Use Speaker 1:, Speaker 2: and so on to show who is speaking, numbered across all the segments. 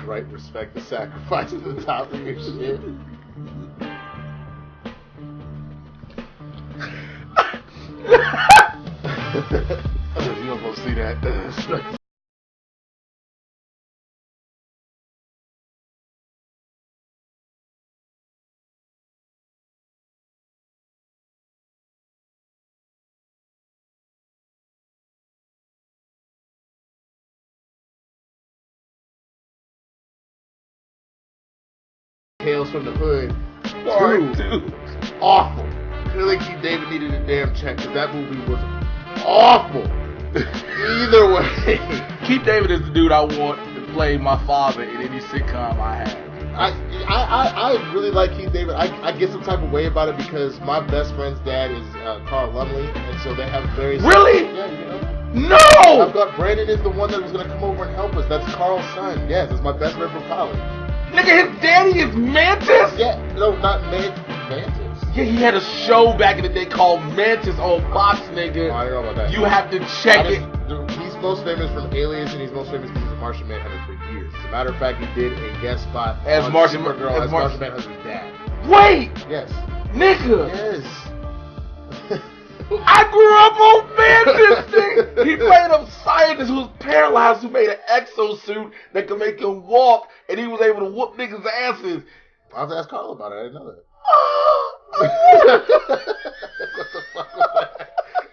Speaker 1: right respect the sacrifice at the top of your shit. You don't supposed to see that. Tales from the Hood. Dude, awful. Clearly, Keith David needed a damn check because that movie was awful. Either way,
Speaker 2: Keith David is the dude I want to play my father in any sitcom I have.
Speaker 1: I really like Keith David. I get some type of way about it because my best friend's dad is Carl Lumley, and so they have very
Speaker 2: really.
Speaker 1: Yeah, you know.
Speaker 2: No!
Speaker 1: I've got Brandon is the one that was gonna come over and help us. That's Carl's son. Yes, it's my best friend from college.
Speaker 2: Nigga, his daddy is Mantis?
Speaker 1: Yeah, no, not Mantis.
Speaker 2: Yeah, he had a show back in the day called Mantis on Fox, nigga.
Speaker 1: Oh, I don't know about that.
Speaker 2: You have to check it.
Speaker 1: He's most famous from Alias, and he's most famous because he's a Martian Manhunter for years. As a matter of fact, he did a guest spot
Speaker 2: as
Speaker 1: on
Speaker 2: Martian
Speaker 1: Supergirl as Martian Manhunter's dad.
Speaker 2: Wait!
Speaker 1: Yes.
Speaker 2: Nigga!
Speaker 1: Yes.
Speaker 2: I grew up on Mantis thing! He played a scientist who was paralyzed, who made an exosuit that could make him walk, and he was able to whoop niggas' asses.
Speaker 1: I'll have to ask Carl about it. I didn't know that. What the fuck was that?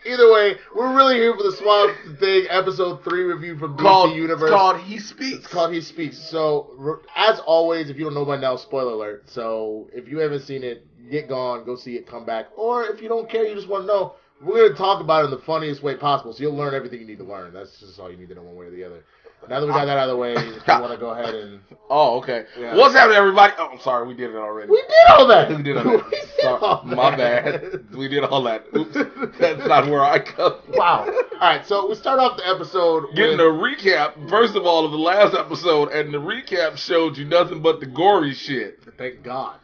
Speaker 1: Either way, we're really here for the Swamp Thing episode 3 review from DC Universe.
Speaker 2: It's called He Speaks.
Speaker 1: It's called He Speaks. So, as always, if you don't know by now, spoiler alert. So, if you haven't seen it, get gone, go see it, come back. Or if you don't care, you just want to know, we're going to talk about it in the funniest way possible. So, you'll learn everything you need to learn. That's just all you need to know one way or the other. Now that we got that out of the way, if you want to go ahead and...
Speaker 2: Oh, okay.
Speaker 1: Yeah.
Speaker 2: What's happening, everybody? Oh, I'm sorry. We did it already.
Speaker 1: We did all that.
Speaker 2: We did all that. My bad. We did all that. Oops. That's not where I come.
Speaker 1: Wow. All right, so we start off the episode
Speaker 2: getting a recap, first of all, of the last episode, and the recap showed you nothing but the gory shit.
Speaker 1: Thank God.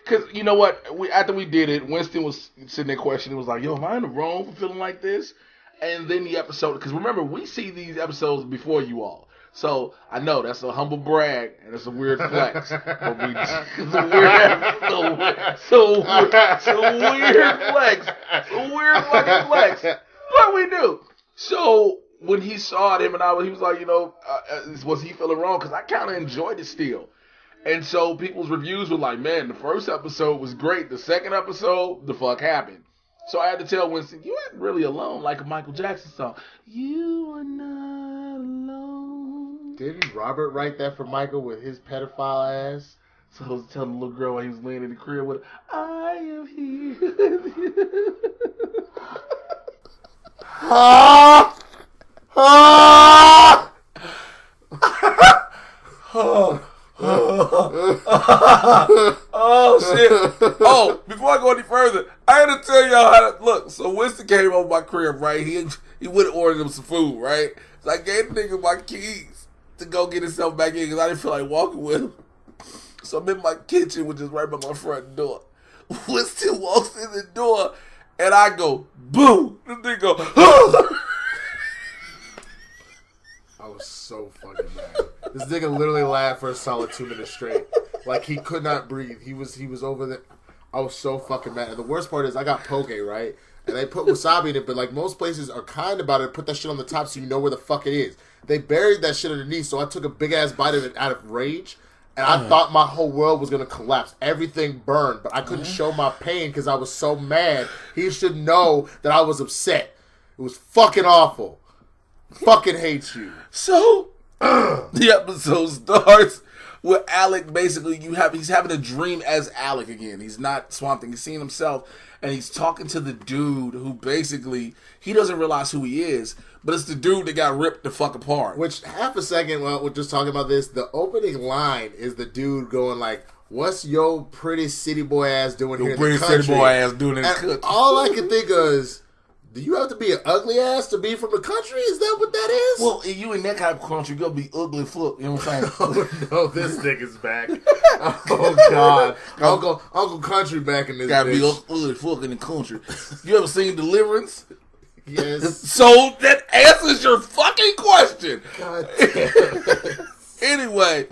Speaker 2: Because, you know what? After we did it, Winston was sitting there questioning. He was like, yo, am I in the wrong for feeling like this? And then the episode, because remember, we see these episodes before you all. So, I know that's a humble brag, and it's a weird flex. But it's a weird flex. It's a weird fucking flex. But we do. So, when he saw it, him and I, he was like, you know, was he feeling wrong? Because I kind of enjoyed it still. And so, people's reviews were like, man, the first episode was great. The second episode, the fuck happened. So, I had to tell Winston, you ain't really alone, like a Michael Jackson song. You are not alone.
Speaker 1: Didn't Robert write that for Michael with his pedophile ass?
Speaker 2: So I was telling the little girl while he was laying in the crib with her, I am here with you. Oh, shit. Oh, before I go any further, I had to tell y'all how to look. So Winston came over my crib, right? He went and ordered him some food, right? So I gave the nigga my keys to go get himself back in because I didn't feel like walking with him. So I'm in my kitchen, which is right by my front door. Winston walks in the door, and I go, boom. This nigga go,
Speaker 1: I was so fucking mad. This nigga literally laughed for a solid 2 minutes straight. Like, he could not breathe. He was over there. I was so fucking mad. And the worst part is I got poke, right? And they put wasabi in it, but like most places are kind about it, put that shit on the top so you know where the fuck it is. They buried that shit underneath, so I took a big ass bite of it out of rage, and I thought my whole world was gonna collapse. Everything burned, but I couldn't show my pain because I was so mad. He should know that I was upset. It was fucking awful. Fucking hate you.
Speaker 2: So the episode starts with Alec. Basically, he's having a dream as Alec again. He's not Swamp Thing. He's seeing himself, and he's talking to the dude who basically he doesn't realize who he is, but it's the dude that got ripped the fuck apart.
Speaker 1: Which half a second while we're just talking about this, the opening line is the dude going like, "What's your pretty city boy ass doing here in the country?"
Speaker 2: City boy ass doing in the country.
Speaker 1: All I can think of is, do you have to be an ugly ass to be from the country? Is that what that is?
Speaker 2: Well, if you in that kind of country, you're going to be ugly fuck. You know what I'm saying?
Speaker 1: Oh, no, this nigga's back. Oh, God. Uncle Country back in this
Speaker 2: gotta
Speaker 1: bitch.
Speaker 2: Gotta be ugly fuck in the country. You ever seen Deliverance?
Speaker 1: Yes.
Speaker 2: So that answers your fucking question.
Speaker 1: God damn.
Speaker 2: Anyway,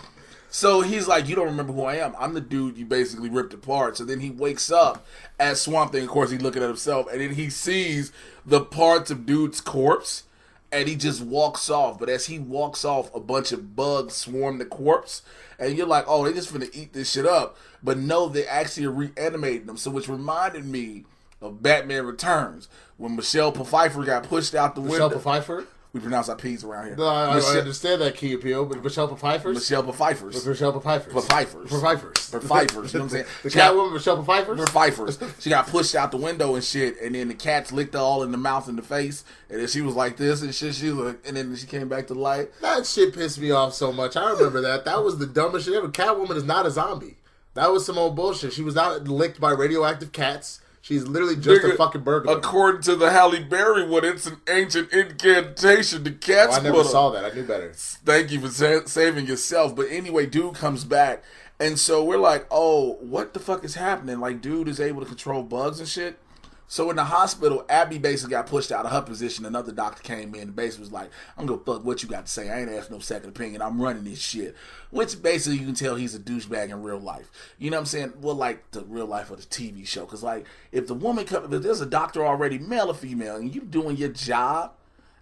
Speaker 2: So he's like, you don't remember who I am. I'm the dude you basically ripped apart. So then he wakes up at Swamp Thing. Of course, he's looking at himself. And then he sees the parts of dude's corpse. And he just walks off. But as he walks off, a bunch of bugs swarm the corpse. And you're like, oh, they just finna eat this shit up. But no, they actually are reanimating them. So which reminded me of Batman Returns. When Michelle Pfeiffer got pushed out the window.
Speaker 1: Michelle Pfeiffer?
Speaker 2: We pronounce our P's around here.
Speaker 1: No, I understand that key appeal, but Michelle Pfeiffer?
Speaker 2: Michelle Pfeiffer's.
Speaker 1: Michelle Pfeiffer's.
Speaker 2: Pfeiffer's.
Speaker 1: Pfeiffer's.
Speaker 2: You know what I'm saying?
Speaker 1: The Catwoman, Michelle Pfeiffer's?
Speaker 2: Pfeiffer's. She got pushed out the window and shit, and then the cats licked her all in the mouth and the face, and then she was like this and shit. She was like, and then she came back to life.
Speaker 1: That shit pissed me off so much. I remember that. That was the dumbest shit ever. Catwoman is not a zombie. That was some old bullshit. She was not licked by radioactive cats. She's literally just a fucking burglar.
Speaker 2: According to the Halle Berry one, it's an ancient incantation. The cats.
Speaker 1: I never saw that. I knew better.
Speaker 2: Thank you for saving yourself. But anyway, dude comes back, and so we're like, oh, what the fuck is happening? Like, dude is able to control bugs and shit. So in the hospital, Abby basically got pushed out of her position. Another doctor came in and basically was like, I'm gonna fuck what you got to say. I ain't asking no second opinion. I'm running this shit. Which basically you can tell he's a douchebag in real life. You know what I'm saying? Well, like the real life of the TV show. Because like if the woman comes, if there's a doctor already, male or female, and you doing your job,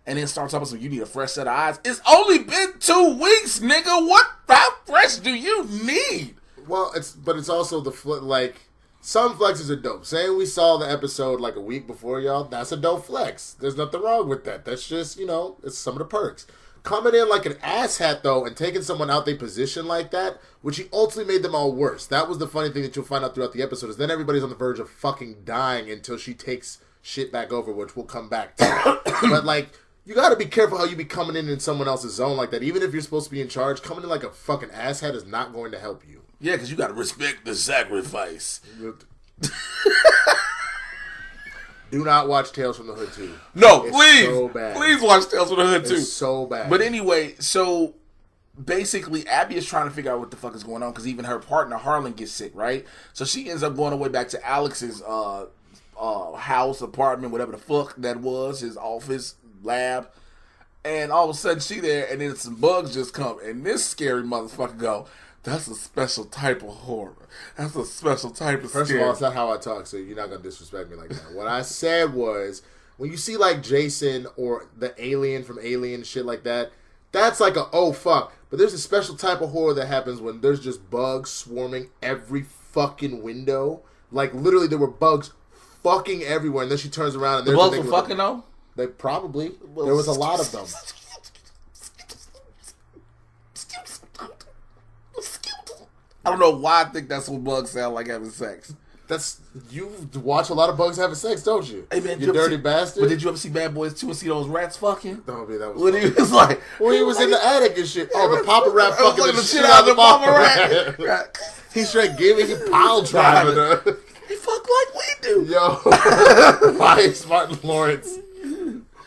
Speaker 2: and then start talking about you need a fresh set of eyes. It's only been 2 weeks, nigga. How fresh do you need?
Speaker 1: Well, it's also the like. Some flexes are dope. Saying we saw the episode like a week before y'all, that's a dope flex. There's nothing wrong with that. That's just, it's some of the perks. Coming in like an asshat, though, and taking someone out their position like that, which he ultimately made them all worse. That was the funny thing that you'll find out throughout the episode, is then everybody's on the verge of fucking dying until she takes shit back over, which we'll come back to. But, like, you gotta be careful how you be coming in someone else's zone like that. Even if you're supposed to be in charge, coming in like a fucking asshat is not going to help you.
Speaker 2: Yeah, because you gotta respect the sacrifice.
Speaker 1: Do not watch Tales from the Hood 2.
Speaker 2: No,
Speaker 1: it's
Speaker 2: please.
Speaker 1: So bad.
Speaker 2: Please watch Tales from the Hood 2.
Speaker 1: It's so bad.
Speaker 2: But anyway, so basically Abby is trying to figure out what the fuck is going on because even her partner Harlan gets sick, right? So she ends up going away back to Alex's house, apartment, whatever the fuck that was, his office, lab. And all of a sudden she there, and then some bugs just come, and this scary motherfucker go, that's a special type of horror. That's a special type of
Speaker 1: First
Speaker 2: scary.
Speaker 1: of all, it's not how I talk, so you're not going to disrespect me like that. What I said was, when you see like Jason or the alien from Alien, shit like that, that's like a, oh fuck. But there's a special type of horror that happens when there's just bugs swarming every fucking window. Like literally there were bugs fucking everywhere, and then she turns around and
Speaker 2: the
Speaker 1: there's
Speaker 2: bugs were fucking though?
Speaker 1: They probably. There was a lot of them.
Speaker 2: I don't know why I think that's what bugs sound like having sex.
Speaker 1: You watch a lot of bugs having sex, don't you?
Speaker 2: Hey man,
Speaker 1: you dirty bastard.
Speaker 2: But did you ever see Bad Boys 2 and see those rats fucking?
Speaker 1: No, man, that was
Speaker 2: when he was like,
Speaker 1: when he was in the attic and shit. Oh, the Papa Rat fucking the shit
Speaker 2: out
Speaker 1: of the
Speaker 2: Papa
Speaker 1: Rat. He straight giving he pile driving her.
Speaker 2: He fuck like we do.
Speaker 1: Yo, Bias Martin Lawrence.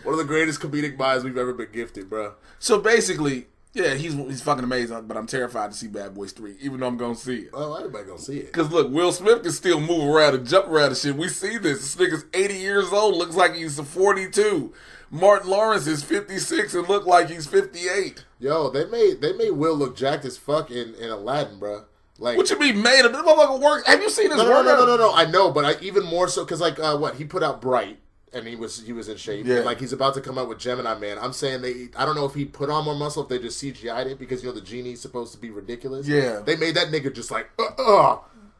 Speaker 1: One of the greatest comedic minds we've ever been gifted, bro.
Speaker 2: So basically, yeah, he's fucking amazing, but I'm terrified to see Bad Boys 3, even though I'm gonna see it.
Speaker 1: Oh, everybody gonna see it.
Speaker 2: Cause look, Will Smith can still move around and jump around and shit. We see this. This nigga's 80 years old, looks like he's 42. Martin Lawrence is 56 and look like he's 58.
Speaker 1: Yo, they made Will look jacked as fuck in Aladdin, bro. Like,
Speaker 2: what you mean made him? This motherfucker work. Have you seen his work?
Speaker 1: No. I know, but even more so because like he put out Bright. And he was in shape.
Speaker 2: Yeah.
Speaker 1: And like he's about to come out with Gemini Man. I'm saying I don't know if he put on more muscle, if they just CGI'd it because the genie's supposed to be ridiculous.
Speaker 2: Yeah.
Speaker 1: They made that nigga just like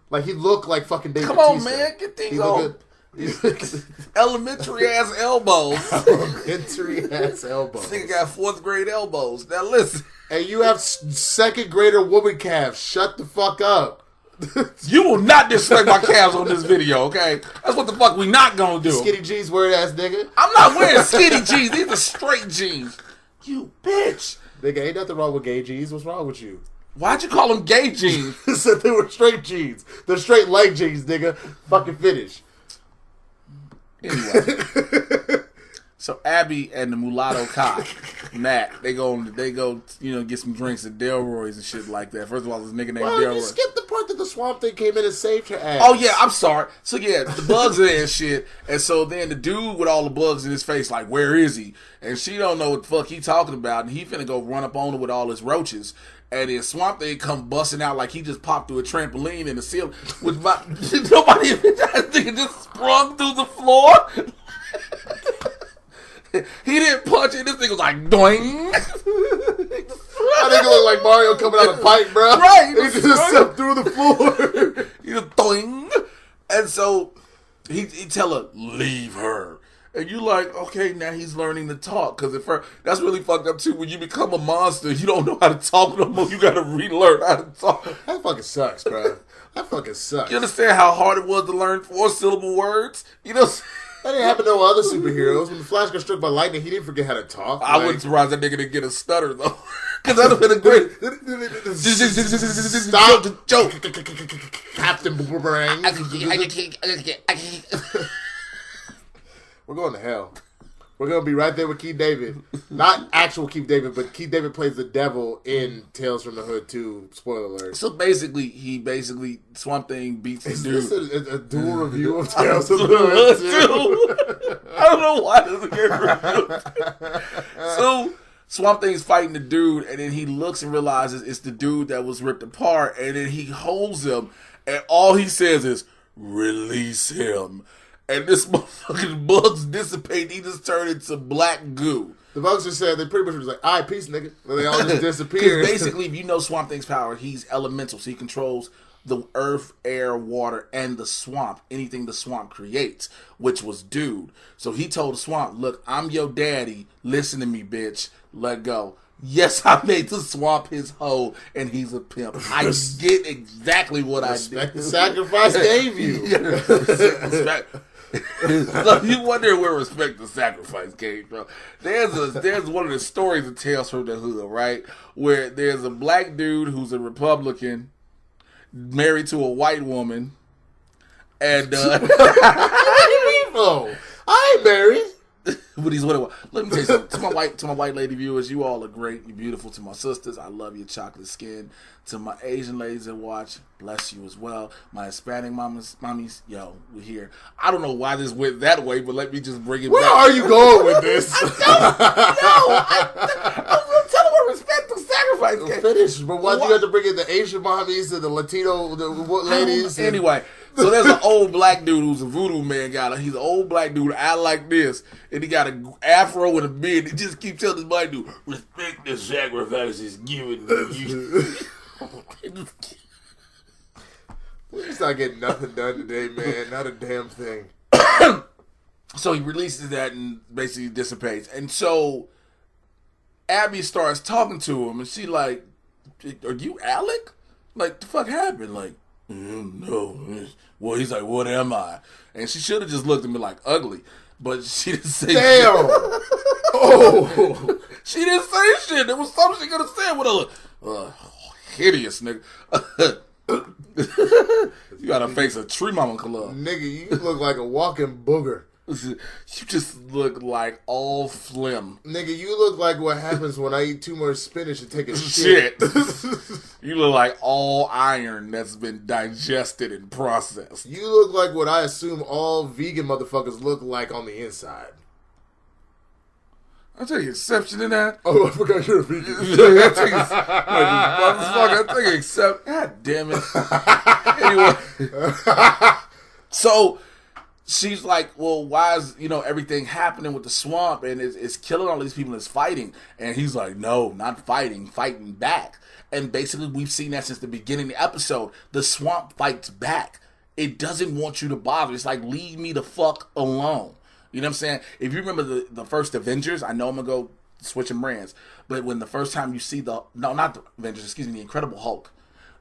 Speaker 1: like he looked like fucking David
Speaker 2: Come on,
Speaker 1: Bautista.
Speaker 2: Man, get things on. Elementary ass elbows.
Speaker 1: Elementary ass elbows.
Speaker 2: This nigga got 4th grade elbows. Now listen.
Speaker 1: Hey, you have 2nd grader woman calves. Shut the fuck up.
Speaker 2: You will not disrespect my calves on this video, okay? That's what the fuck we not gonna do.
Speaker 1: Skinny jeans wearing ass nigga.
Speaker 2: I'm not wearing skinny jeans. These are straight jeans. You bitch.
Speaker 1: Nigga, ain't nothing wrong with gay jeans. What's wrong with you?
Speaker 2: Why'd you call them gay jeans?
Speaker 1: Said they were straight jeans. They're straight leg jeans, nigga. Fucking finish.
Speaker 2: Anyway. So Abby and the mulatto cop, Matt, they go, get some drinks at Delroy's and shit like that. First of all, this nigga named Delroy.
Speaker 1: You skipped the part that the Swamp Thing came in and saved her ass.
Speaker 2: Oh yeah, I'm sorry. So yeah, the bugs are there and shit. And so then the dude with all the bugs in his face, like, where is he? And she don't know what the fuck he talking about. And he finna go run up on her with all his roaches. And then Swamp Thing come busting out like he just popped through a trampoline in the ceiling. With nobody, that nigga just sprung through the floor. He didn't punch it. This thing was like doing.
Speaker 1: That nigga look like Mario coming out of a pipe, bro.
Speaker 2: Right.
Speaker 1: He just stepped through the floor.
Speaker 2: He just doing. And so he tell her, leave her. And you like, okay, now he's learning to talk. Because at first, that's really fucked up too. When you become a monster, you don't know how to talk no more. You got to relearn how to talk.
Speaker 1: That fucking sucks, bro. That fucking sucks.
Speaker 2: You understand how hard it was to learn 4-syllable words? You know.
Speaker 1: That didn't happen to no other superheroes. When the Flash got struck by lightning, he didn't forget how to talk.
Speaker 2: I wouldn't surprise that nigga to get a stutter though, because that'd have been a great.
Speaker 1: Stop, joke, Captain Boomerang. We're going to hell. We're going to be right there with Keith David. Not actual Keith David, but Keith David plays the devil in Tales from the Hood 2. Spoiler alert.
Speaker 2: So basically, Swamp Thing beats the dude.
Speaker 1: Is this a dual review of Tales from the Hood 2?
Speaker 2: I don't know why this is a review. So Swamp Thing's fighting the dude, and then he looks and realizes it's the dude that was ripped apart, and then he holds him, and all he says is, release him. And this motherfucking bugs dissipate. He just turned into black goo.
Speaker 1: The bugs just said, they pretty much was like, all right, peace, nigga. And they all just disappeared.
Speaker 2: Because basically, if you know Swamp Thing's power, he's elemental. So he controls the earth, air, water, and the swamp. Anything the swamp creates, which was dude. So he told the swamp, look, I'm your daddy. Listen to me, bitch. Let go. Yes, I made the swamp his hoe, and he's a pimp. I get exactly what I did.
Speaker 1: Respect the sacrifice gave you.
Speaker 2: So you wonder where respect the sacrifice came from. There's one of the stories of Tales from the Hood, right? Where there's a black dude who's a Republican married to a white woman, and
Speaker 1: oh, I ain't married.
Speaker 2: But he's what? Let me tell you something. To my white lady viewers, you all are great. You're beautiful. To my sisters, I love your chocolate skin. To my Asian ladies that watch, bless you as well. My Hispanic mommies, yo, we're here. I don't know why this went that way, but let me just bring it back.
Speaker 1: Where are you going with this?
Speaker 2: I was telling her respect the sacrifice.
Speaker 1: Finish, but why do you have to bring in the Asian mommies and the Latino ladies?
Speaker 2: Anyway. So there's an old black dude who's a voodoo man. He's an old black dude, act like this, and he got an afro and a beard. He just keeps telling this black dude, respect the sacrifices given to you.
Speaker 1: We're just not getting nothing done today, man. Not a damn thing.
Speaker 2: So he releases that and basically dissipates. And so Abby starts talking to him, and she like, are you Alec? Like, the fuck happened? Like, no. Well, he's like, what am I? And she should have just looked at me like ugly, but she didn't say
Speaker 1: damn.
Speaker 2: Shit.
Speaker 1: Oh.
Speaker 2: She didn't say shit. There was something she could have said with a hideous nigga. You got a face of Tree Mama Club.
Speaker 1: Nigga, you look like a walking booger.
Speaker 2: You just look like all phlegm.
Speaker 1: Nigga, you look like what happens when I eat too much spinach and take a shit.
Speaker 2: You look like all iron that's been digested and processed.
Speaker 1: You look like what I assume all vegan motherfuckers look like on the inside.
Speaker 2: I'll take exception to that.
Speaker 1: Oh, I forgot you're a vegan.
Speaker 2: I take exception. God damn it. Anyway. So she's like, well, why is, everything happening with the swamp and it's killing all these people and it's fighting? And he's like, no, not fighting back. And basically we've seen that since the beginning of the episode. The swamp fights back. It doesn't want you to bother. It's like, leave me the fuck alone. You know what I'm saying? If you remember the first Avengers, I know I'm going to go switching brands, but when the first time you see the Incredible Hulk,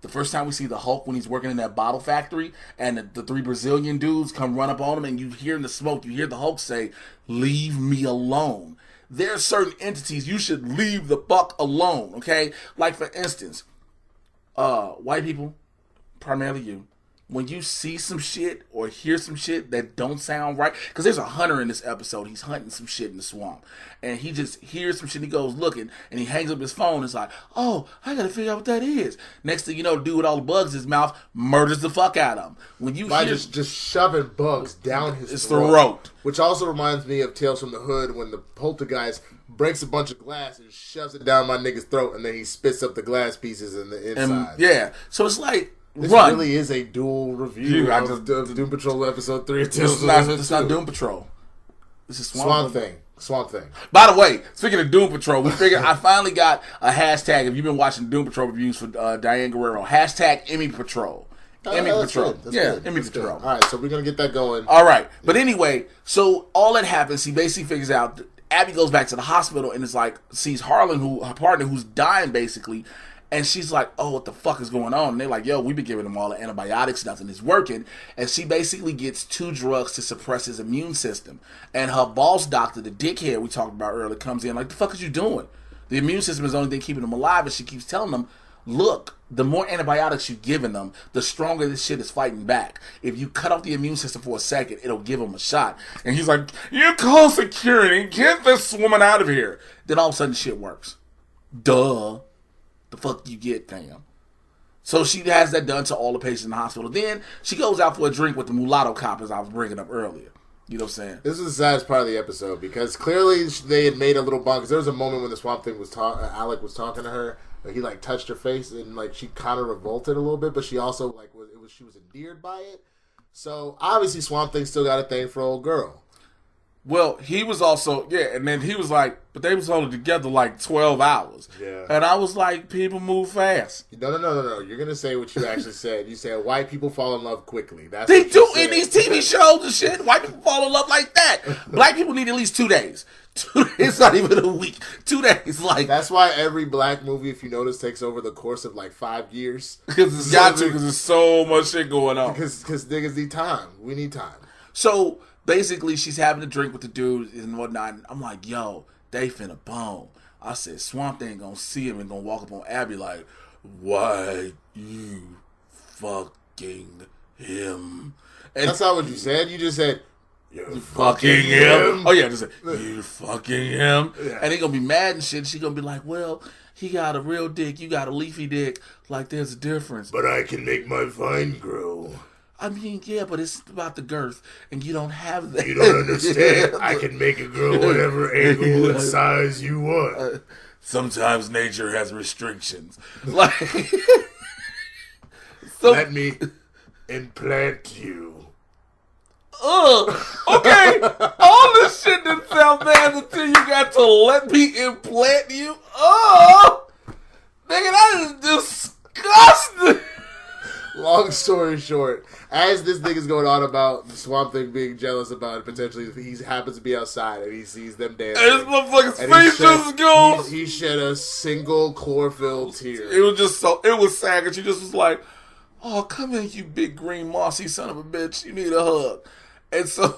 Speaker 2: the first time we see the Hulk when he's working in that bottle factory and the three Brazilian dudes come run up on him and you hear in the smoke, you hear the Hulk say, leave me alone. There are certain entities you should leave the fuck alone, okay? Like, for instance, white people, primarily you, when you see some shit or hear some shit that don't sound right, because there's a hunter in this episode. He's hunting some shit in the swamp, and he just hears some shit. He goes looking, and he hangs up his phone. It's like, oh, I gotta figure out what that is. Next thing you know, the dude with all the bugs in his mouth murders the fuck out of him. When you
Speaker 1: by
Speaker 2: hear
Speaker 1: just shoving bugs down his
Speaker 2: throat,
Speaker 1: which also reminds me of Tales from the Hood when the poltergeist breaks a bunch of glass and shoves it down my nigga's throat, and then he spits up the glass pieces in the inside.
Speaker 2: And, so it's like.
Speaker 1: This really is a dual review of Doom Patrol episode 3.
Speaker 2: It's not Doom Patrol. This is Swamp Thing.
Speaker 1: Swamp Thing.
Speaker 2: By the way, speaking of Doom Patrol, we figured I finally got a hashtag. If you've been watching Doom Patrol reviews for Diane Guerrero, hashtag Emmy Patrol. Emmy Patrol. Emmy Patrol.
Speaker 1: All right, so we're going to get that going.
Speaker 2: All right. But anyway, so all that happens, he basically figures out, Abby goes back to the hospital and is like, sees Harlan, her partner, who's dying basically. And she's like, oh, what the fuck is going on? And they're like, yo, we've been giving him all the antibiotics, nothing is working. And she basically gets 2 drugs to suppress his immune system. And her boss doctor, the dickhead we talked about earlier, comes in like, the fuck is you doing? The immune system is the only thing keeping him alive. And she keeps telling him, look, the more antibiotics you're giving them, the stronger this shit is fighting back. If you cut off the immune system for a second, it'll give him a shot. And he's like, you call security, get this woman out of here. Then all of a sudden shit works. Duh. The fuck you get, fam. So she has that done to all the patients in the hospital. Then she goes out for a drink with the mulatto cop, as I was bringing up earlier. You know what I'm saying?
Speaker 1: This is the saddest part of the episode because clearly they had made a little bond. Because there was a moment when the Swamp Thing was Alec was talking to her. He like touched her face and like she kind of revolted a little bit, but she also like she was endeared by it. So obviously Swamp Thing still got a thing for old girl.
Speaker 2: Well, he was also, and then he was like, but they was only together like 12 hours.
Speaker 1: Yeah.
Speaker 2: And I was like, people move fast.
Speaker 1: No. You're going to say what you actually said. You said white people fall in love quickly. That's
Speaker 2: they do in these TV shows and shit. White people fall in love like that. Black people need at least 2 days. 2 days, it's not even a week. 2 days, like.
Speaker 1: That's why every black movie, if you notice, takes over the course of like 5 years.
Speaker 2: Because it's got to, because there's so much shit going on.
Speaker 1: Because niggas need time. We need time.
Speaker 2: So, basically, she's having a drink with the dude and whatnot. And I'm like, yo, they finna bone. I said, Swamp Thing gonna see him and gonna walk up on Abby like, why you fucking him? And
Speaker 1: that's not what you said. You just said,
Speaker 2: you fucking him. Oh, yeah, just said, you fucking him. Yeah. And he gonna be mad and shit. She gonna be like, well, he got a real dick. You got a leafy dick. Like, there's a difference.
Speaker 1: But I can make my vine grow.
Speaker 2: I mean, yeah, but it's about the girth, and you don't have that.
Speaker 1: You don't understand. I can make it grow whatever angle and size you want.
Speaker 2: Sometimes nature has restrictions. Like,
Speaker 1: so, let me implant you.
Speaker 2: Okay. All this shit didn't sound bad until you got to let me implant you. Nigga, that is disgusting.
Speaker 1: Long story short, as this nigga's going on about the Swamp Thing being jealous about it, potentially he happens to be outside and he sees them dancing.
Speaker 2: And this motherfucker's face just goes.
Speaker 1: He shed a single chlorophyll tear.
Speaker 2: It was just so, it was sad because she just was like, oh, come in, you big green mossy son of a bitch. You need a hug. And so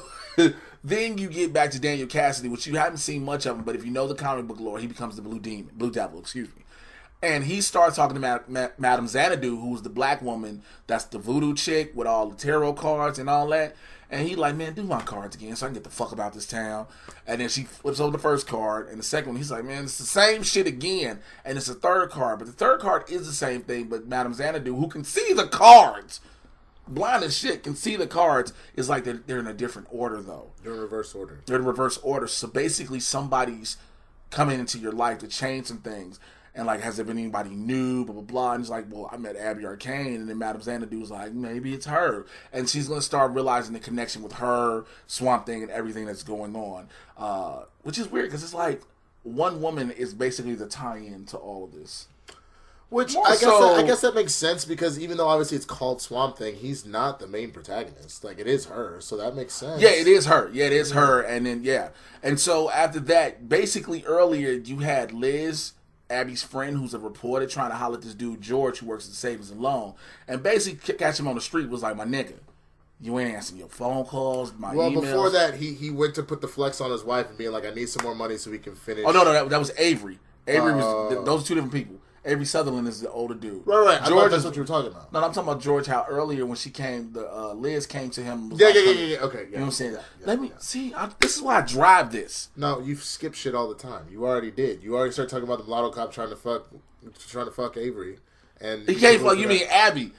Speaker 2: then you get back to Daniel Cassidy, which you haven't seen much of him, but if you know the comic book lore, he becomes the Blue Devil, excuse me. And he starts talking to Madame Xanadu, who's the black woman that's the voodoo chick with all the tarot cards and all that. And he like, man, do my cards again so I can get the fuck about this town. And then she flips over the first card. And the second one, he's like, man, it's the same shit again. And it's the third card. But the third card is the same thing. But Madame Xanadu, who can see the cards, blind as shit, can see the cards, is like they're in a different order, though.
Speaker 1: They're in reverse order.
Speaker 2: They're in reverse order. So basically somebody's coming into your life to change some things. And, like, has there been anybody new, blah, blah, blah. And he's like, well, I met Abby Arcane. And then Madame Xanadu was like, maybe it's her. And she's going to start realizing the connection with her, Swamp Thing, and everything that's going on. Which is weird, because it's like one woman is basically the tie-in to all of this.
Speaker 1: Which, I guess that makes sense, because even though obviously it's called Swamp Thing, he's not the main protagonist. Like, it is her, so that makes sense.
Speaker 2: Yeah, it is her. Yeah, it is her. And then, yeah. And so after that, basically earlier, you had Liz, Abby's friend, who's a reporter, trying to holler at this dude George, who works at Savings and Loan, and basically catch him on the street, was like, my nigga, you ain't answering your phone calls, my emails.
Speaker 1: Well, before that, he went to put the flex on his wife and being like, I need some more money so we can finish.
Speaker 2: Oh, no, that was Avery. Avery was, those are two different people. Avery Sutherland is the older dude.
Speaker 1: Right. I
Speaker 2: George
Speaker 1: thought that's what you were talking about.
Speaker 2: No, I'm talking about George. How earlier when she came, Liz came to him.
Speaker 1: Yeah. Okay. Yeah.
Speaker 2: You know what I'm saying? Let me see. This is why I drive this.
Speaker 1: No, you skip shit all the time. You already did. You already started talking about the mulatto cop trying to fuck Avery, and
Speaker 2: he can't fuck. You mean Abby?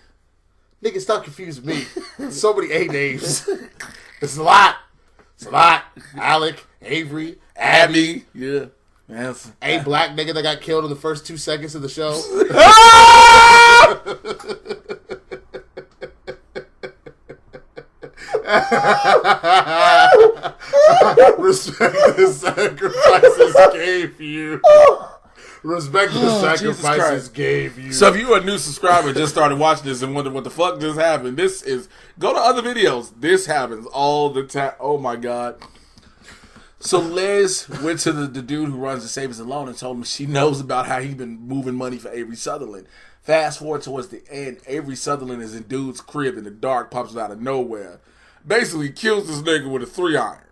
Speaker 1: Nigga, stop confusing me. So many A names. It's a lot. It's a lot. Alec, Avery, Abby.
Speaker 2: Yeah. Yes.
Speaker 1: A black nigga that got killed in the first 2 seconds of the show. Respect the sacrifices gave you. Respect the sacrifices gave you.
Speaker 2: So if you are a new subscriber, just started watching this and wondering what the fuck just happened, go to other videos. This happens all the time. Oh my God. So Liz went to the dude who runs the Savings and Loan and told him she knows about how he's been moving money for Avery Sutherland. Fast forward towards the end, Avery Sutherland is in dude's crib in the dark, pops out of nowhere. Basically kills this nigga with a 3-iron.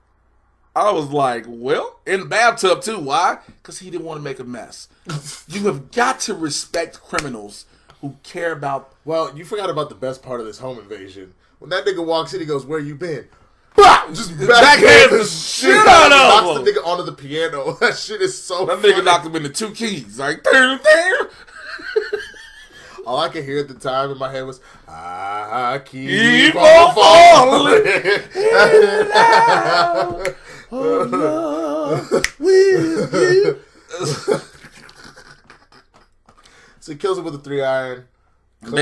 Speaker 2: I was like, well, in the bathtub too. Why? Because he didn't want to make a mess. You have got to respect criminals who care about...
Speaker 1: Well, you forgot about the best part of this home invasion. When that nigga walks in, he goes, "Where you been?" Bah! Just backhand the shit out of him. Knocks the nigga onto the piano. That shit is so
Speaker 2: That
Speaker 1: funny.
Speaker 2: nigga knocked him into 2 keys. Like, damn, damn.
Speaker 1: All I could hear at the time in my head was, I
Speaker 2: Keep
Speaker 1: on
Speaker 2: falling. With you.
Speaker 1: So he kills him with a 3-iron.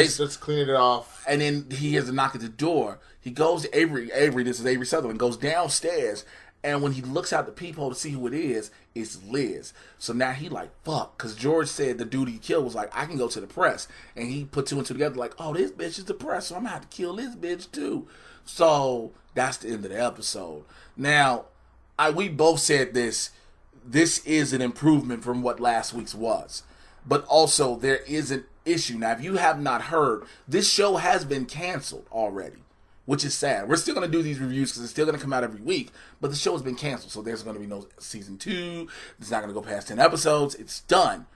Speaker 1: Starts cleaning it off.
Speaker 2: And then he has to knock at the door. He goes to Avery, this is Avery Sutherland, goes downstairs. And when he looks out the peephole to see who it is, it's Liz. So now he like, fuck. Because George said the dude he killed was like, I can go to the press. And he put 2 and 2 together like, oh, this bitch is the press, so I'm going to have to kill this bitch too. So that's the end of the episode. Now, we both said this. This is an improvement from what last week's was. But also, there is an issue. Now, if you have not heard, this show has been canceled already, which is sad. We're still going to do these reviews because it's still going to come out every week, but the show has been canceled, so there's going to be no season 2. It's not going to go past 10 episodes. It's done.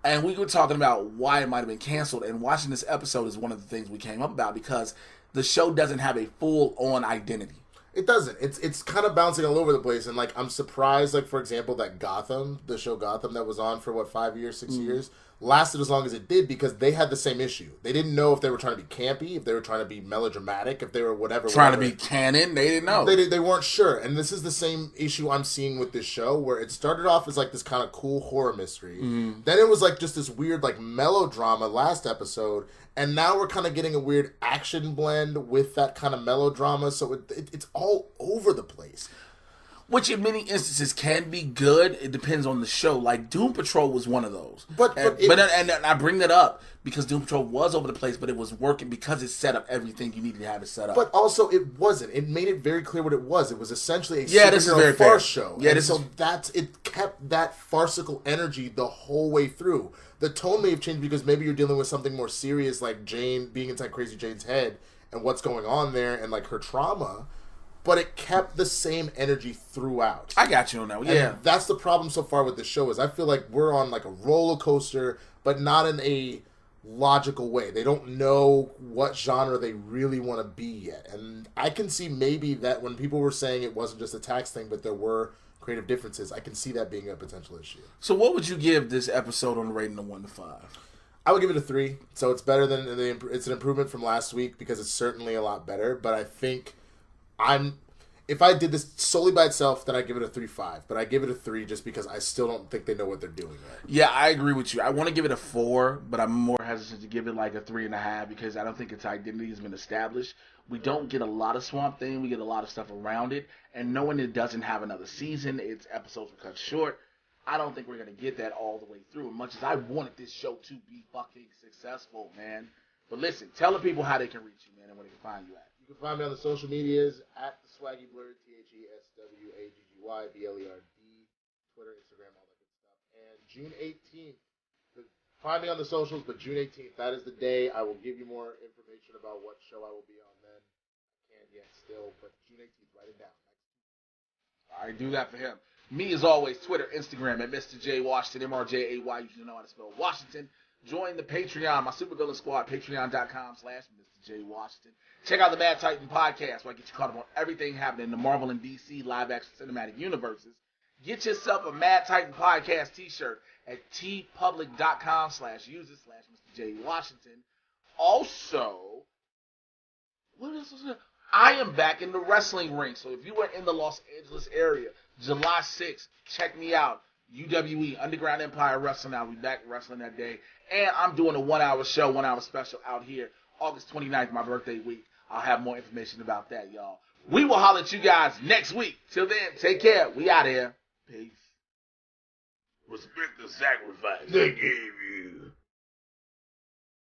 Speaker 2: And we were talking about why it might have been canceled, and watching this episode is one of the things we came up about because the show doesn't have a full-on identity.
Speaker 1: It doesn't. It's kind of bouncing all over the place, and like I'm surprised. Like for example, that Gotham, the show Gotham, that was on for 5 years, 6 years, lasted as long as it did because they had the same issue. They didn't know if they were trying to be campy, if they were trying to be melodramatic, if they were whatever.
Speaker 2: Trying to be canon, they didn't know.
Speaker 1: They weren't sure, and this is the same issue I'm seeing with this show, where it started off as like this kind of cool horror mystery, then it was like just this weird like melodrama last episode. And now we're kind of getting a weird action blend with that kind of melodrama, so it's all over the place.
Speaker 2: Which in many instances can be good. It depends on the show. Like Doom Patrol was one of those. But I bring that up because Doom Patrol was over the place, but it was working because it set up everything you needed to have it set up.
Speaker 1: But also it wasn't. It made it very clear what it was. It was essentially a
Speaker 2: superhero
Speaker 1: farce show.
Speaker 2: Yeah,
Speaker 1: it kept that farcical energy the whole way through. The tone may have changed because maybe you're dealing with something more serious, like Jane being inside Crazy Jane's head and what's going on there and like her trauma. But it kept the same energy throughout.
Speaker 2: I got you on that. Yeah,
Speaker 1: and that's the problem so far with the show is I feel like we're on like a roller coaster, but not in a logical way. They don't know what genre they really want to be yet, and I can see maybe that when people were saying it wasn't just a tax thing, but there were creative differences, I can see that being a potential issue.
Speaker 2: So, what would you give this episode on a rating of 1 to 5?
Speaker 1: I would give it a 3. So it's better than it's an improvement from last week because it's certainly a lot better. But I think if I did this solely by itself, then I'd give it a 3.5. But I give it a 3 just because I still don't think they know what they're doing yet.
Speaker 2: Yeah, I agree with you. I want to give it a 4, but I'm more hesitant to give it like a 3.5 because I don't think its identity has been established. We don't get a lot of Swamp Thing. We get a lot of stuff around it. And knowing it doesn't have another season, its episodes were cut short, I don't think we're going to get that all the way through. As much as I wanted this show to be fucking successful, man. But listen, tell the people how they can reach you, man, and where they can find you at.
Speaker 1: You can find me on the social medias at the swaggy blerd, THESWAGGYBLERD, Twitter, Instagram, all that good stuff. And June 18th, find me on the socials, but June 18th, that is the day. I will give you more information about what show I will be on then. I can't yet still, but June 18th, write it down.
Speaker 2: All right, do that for him. Me, as always, Twitter, Instagram at Mr. J Washington, MRJAY. You should know how to spell Washington. Join the Patreon, my Supervillain Squad, patreon.com/Mr. J Washington. Check out the Mad Titan podcast, where I get you caught up on everything happening in the Marvel and DC live-action cinematic universes. Get yourself a Mad Titan podcast t-shirt at tpublic.com/user/Mr. J Washington. Also, what else was there? I am back in the wrestling ring. So if you were in the Los Angeles area, July 6th, check me out. UWE, Underground Empire Wrestling. I'll be back wrestling that day. And I'm doing a 1-hour show, 1-hour special out here, August 29th, my birthday week. I'll have more information about that, y'all. We will holler at you guys next week. Till then, take care. We out here. Peace. Respect the sacrifice they gave you.